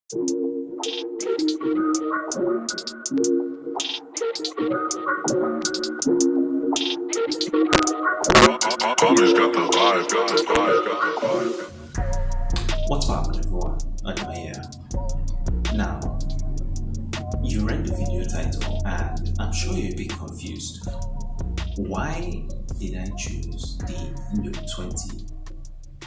Homage got the vibe. What's up, everyone? Anima here. Now, you read the video title, and I'm sure you're a bit confused. Why did I choose the Note 20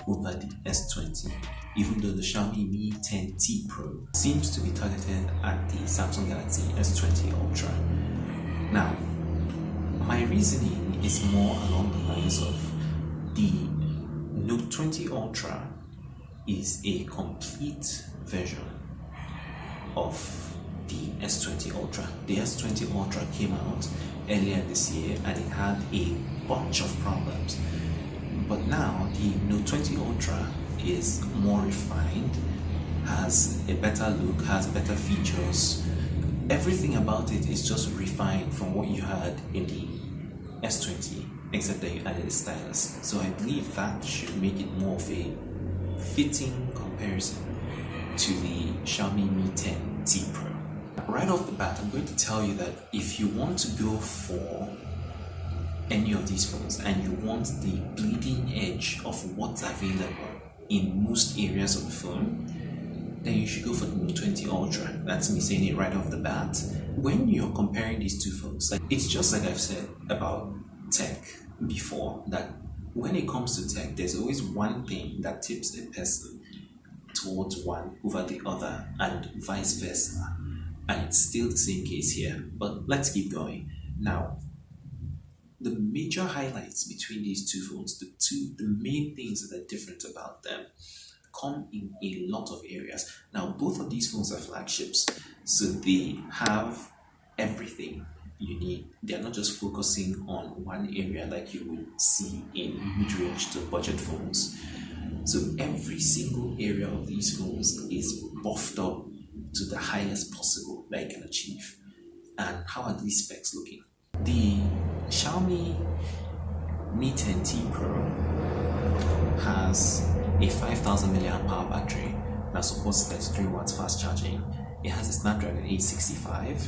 over the S20, even though the Xiaomi Mi 10T Pro seems to be targeted at the Samsung Galaxy S20 Ultra? Now, my reasoning is more along the lines of the Note 20 Ultra is a complete version of the S20 Ultra. The S20 Ultra came out earlier this year and it had a bunch of problems. But now the Note 20 Ultra is more refined, has a better look, has better features. Everything about it is just refined from what you had in the S20, except that you added a stylus. So I believe that should make it more of a fitting comparison to the Xiaomi Mi 10T Pro. Right off the bat, I'm going to tell you that if you want to go for any of these phones and you want the bleeding edge of what's available in most areas of the phone, then you should go for the Note 20 Ultra. That's me saying it right off the bat. When you're comparing these two phones, it's just like I've said about tech before, that when it comes to tech, there's always one thing that tips a person towards one over the other and vice versa. And it's still the same case here. But let's keep going. Now, the major highlights between these two phones, the main things that are different about them, come in a lot of areas. Now, both of these phones are flagships, so they have everything you need. They're not just focusing on one area like you would see in mid-range to budget phones. So every single area of these phones is buffed up to the highest possible that you can achieve. And how are these specs looking? The Xiaomi Mi 10T Pro has a 5000 mAh battery that supports 33 watts fast charging. It has a Snapdragon 865.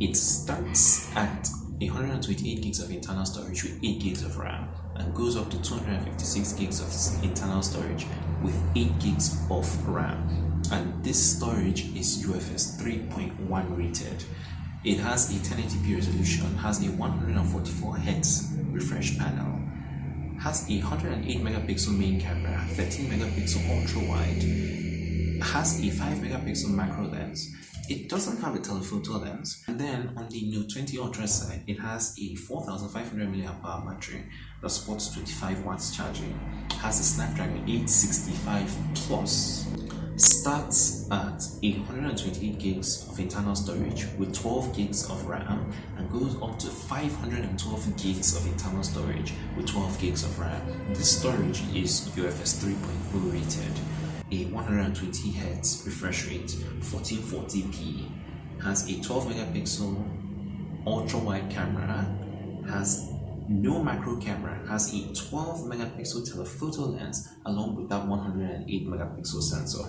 It starts at 128 gigs of internal storage with 8 gigs of RAM and goes up to 256 gigs of internal storage with 8 gigs of RAM. And this storage is UFS 3.1 rated. It has a 1080p resolution, has a 144 Hz refresh panel, has a 108 megapixel main camera, 13 megapixel ultra wide, has a 5 megapixel macro lens. It doesn't have a telephoto lens. And then on the Note 20 Ultra side, it has a 4500 mAh battery that supports 25 watts charging, has a Snapdragon 865 Plus, starts at 128 gigs of internal storage with 12 gigs of RAM and goes up to 512 gigs of internal storage with 12 gigs of RAM. This storage is UFS 3.0 rated, a 120 Hz refresh rate, 1440p, has a 12 megapixel ultra wide camera, has no macro camera, has a 12 megapixel telephoto lens along with that 108 megapixel sensor.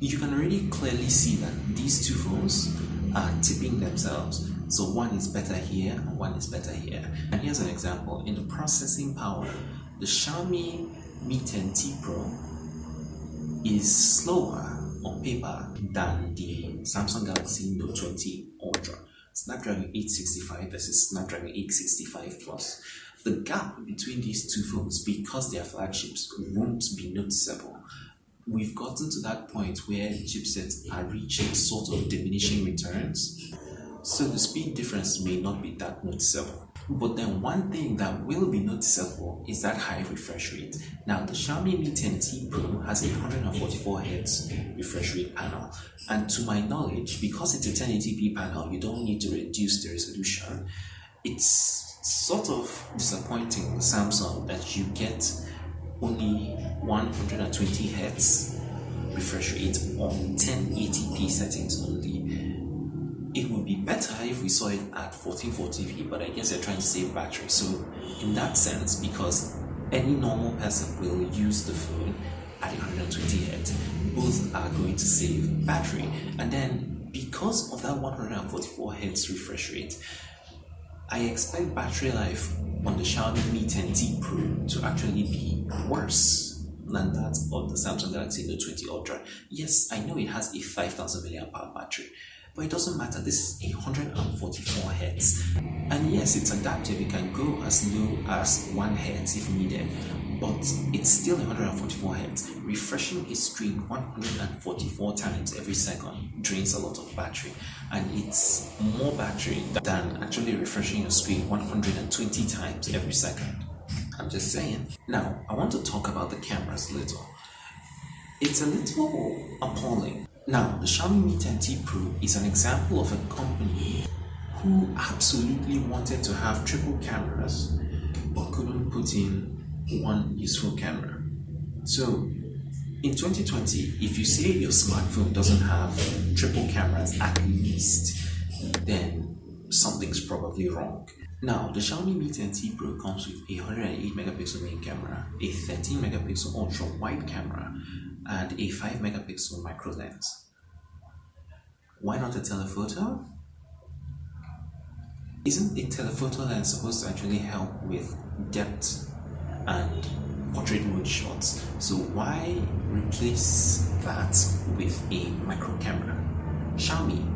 You can already clearly see that these two phones are tipping themselves. So one is better here and one is better here. And here's an example. In the processing power, the Xiaomi Mi 10T Pro is slower on paper than the Samsung Galaxy Note 20 Ultra. Snapdragon 865 versus Snapdragon 865 Plus. The gap between these two phones, because they are flagships, won't be noticeable. We've gotten to that point where chipsets are reaching sort of diminishing returns, so the speed difference may not be that noticeable. But then one thing that will be noticeable is that high refresh rate. Now, the Xiaomi Mi 10T Pro has a 144 Hz refresh rate panel. And to my knowledge, because it's a 1080p panel, you don't need to reduce the resolution. It's sort of disappointing with Samsung that you get only 120 Hz refresh rate on 1080p settings only. It would be better if we saw it at 1440p, but I guess they're trying to save battery. So in that sense, because any normal person will use the phone at 120 Hz, both are going to save battery. And then because of that 144 Hz refresh rate, I expect battery life on the Xiaomi Mi 10T Pro to actually be worse than that of the Samsung Galaxy Note 20 Ultra. Yes, I know it has a 5000 mAh battery, but it doesn't matter. This is 144 Hz. And yes, it's adaptive. It can go as low as 1 Hz if needed, but it's still 144 Hz. Refreshing a screen 144 times every second drains a lot of battery, and it's more battery than actually refreshing your screen 120 times every second. I'm just saying. Now, I want to talk about the cameras a little. It's a little appalling. Now, the Xiaomi Mi 10T Pro is an example of a company who absolutely wanted to have triple cameras but couldn't put in one useful camera. So in 2020, if you say your smartphone doesn't have triple cameras at least, then something's probably wrong. Now, the Xiaomi Mi 10T Pro comes with a 108 megapixel main camera, a 13 megapixel ultra wide camera, and a 5 megapixel micro lens. Why not a telephoto? Isn't a telephoto lens supposed to actually help with depth and portrait mode shots? So why replace that with a micro camera? Xiaomi,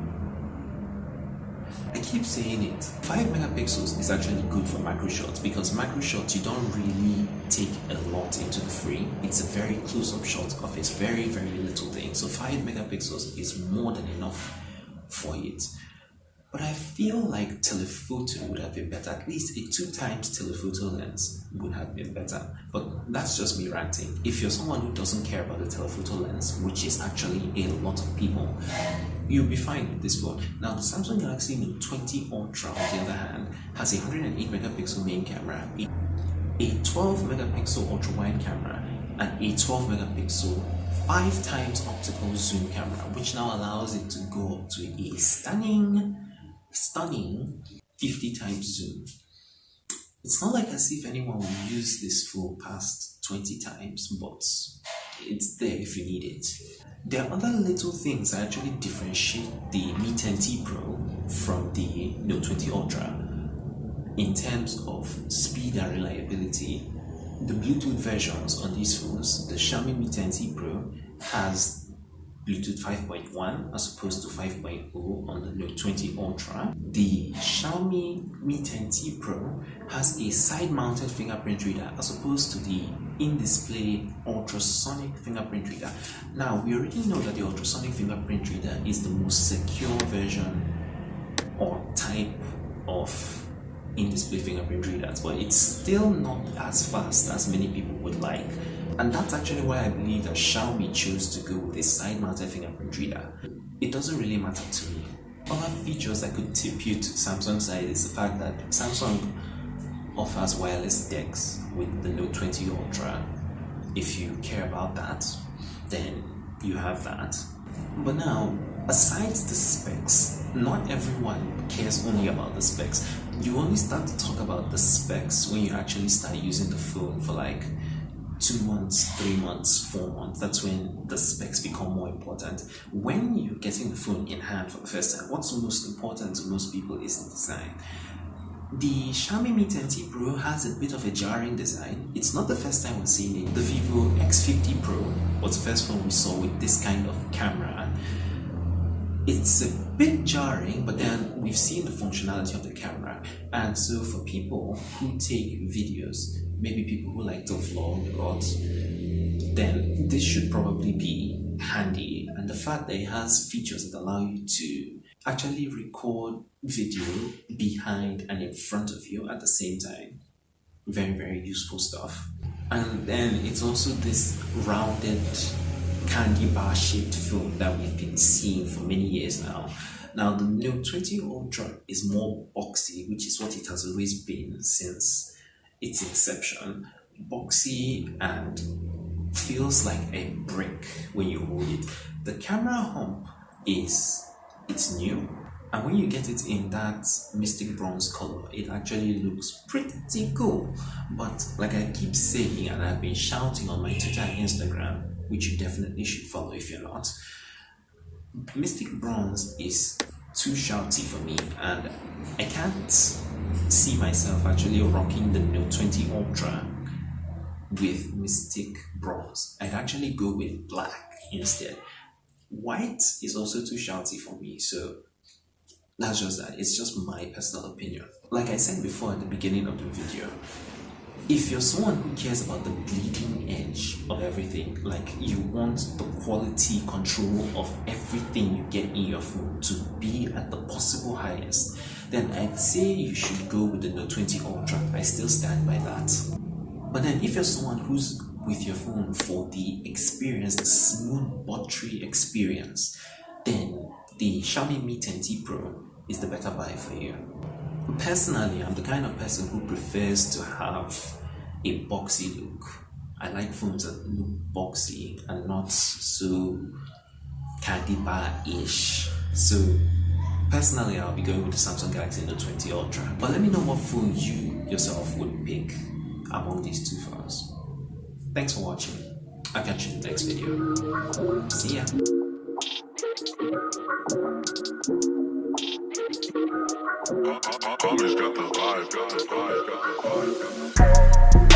I keep saying it, 5 megapixels is actually good for micro shots, because micro shots you don't really take a lot into the frame. It's a very close-up shot of a very, very little thing. So 5 megapixels is more than enough for it. But I feel like telephoto would have been better. At least a 2 times telephoto lens would have been better. But that's just me ranting. If you're someone who doesn't care about the telephoto lens, which is actually a lot of people, you'll be fine with this phone. Now, the Samsung Galaxy Note 20 Ultra, on the other hand, has a 108 megapixel main camera, a 12 megapixel ultra wide camera, and a 12 megapixel 5 times optical zoom camera, which now allows it to go up to a stunning 50 times zoom. It's not like as if anyone will use this phone past 20 times, but it's there if you need it. There are other little things that actually differentiate the Mi 10T Pro from the Note 20 Ultra in terms of speed and reliability. The Bluetooth versions on these phones, the Xiaomi Mi 10T Pro has Bluetooth 5.1 as opposed to 5.0 on the Note 20 Ultra. The Xiaomi Mi 10T Pro has a side-mounted fingerprint reader as opposed to the in-display ultrasonic fingerprint reader. Now, we already know that the ultrasonic fingerprint reader is the most secure version or type of in-display fingerprint readers, but it's still not as fast as many people would like. And that's actually why I believe that Xiaomi chose to go with a side-mounted fingerprint reader. It doesn't really matter to me. Other features that could tip you to Samsung's side is the fact that Samsung offers wireless decks with the Note 20 Ultra. If you care about that, then you have that. But now, besides the specs, not everyone cares only about the specs. You only start to talk about the specs when you actually start using the phone for like 2 months, 3 months, 4 months. That's when the specs become more important. When you're getting the phone in hand for the first time, what's most important to most people is the design. The Xiaomi Mi 10T Pro has a bit of a jarring design. It's not the first time we're seeing it. The Vivo X50 Pro was the first phone we saw with this kind of camera. It's a bit jarring, but then we've seen the functionality of the camera. And so for people who take videos, maybe people who like to vlog a lot, then this should probably be handy. And the fact that it has features that allow you to actually record video behind and in front of you at the same time, very, very useful stuff. And then it's also this rounded candy bar shaped phone that we've been seeing for many years now. Now the Note 20 Ultra is more boxy, which is what it has always been since its inception. Boxy and feels like a brick when you hold it. The camera hump it's new, and when you get it in that mystic bronze color, it actually looks pretty cool. But like I keep saying, and I've been shouting on my Twitter and Instagram, which you definitely should follow if you're not. Mystic Bronze is too shouty for me, and I can't see myself actually rocking the Note 20 Ultra with Mystic Bronze. I'd actually go with black instead. White is also too shouty for me, so that's just that. It's just my personal opinion. Like I said before at the beginning of the video, if you're someone who cares about the bleeding edge of everything, like you want the quality control of everything you get in your phone to be at the possible highest, then I'd say you should go with the Note 20 Ultra. I still stand by that. But then if you're someone who's with your phone for the experience, the smooth buttery experience, then the Xiaomi Mi 10T Pro is the better buy for you. Personally, I'm the kind of person who prefers to have a boxy look. I like phones that look boxy and not so candy bar-ish. So personally, I'll be going with the Samsung Galaxy Note 20 Ultra. But let me know what phone you yourself would pick among these two phones. Thanks for watching. I'll catch you in the next video. See ya. Homage got the vibe, got the vibe, got the vibe, got the vibe.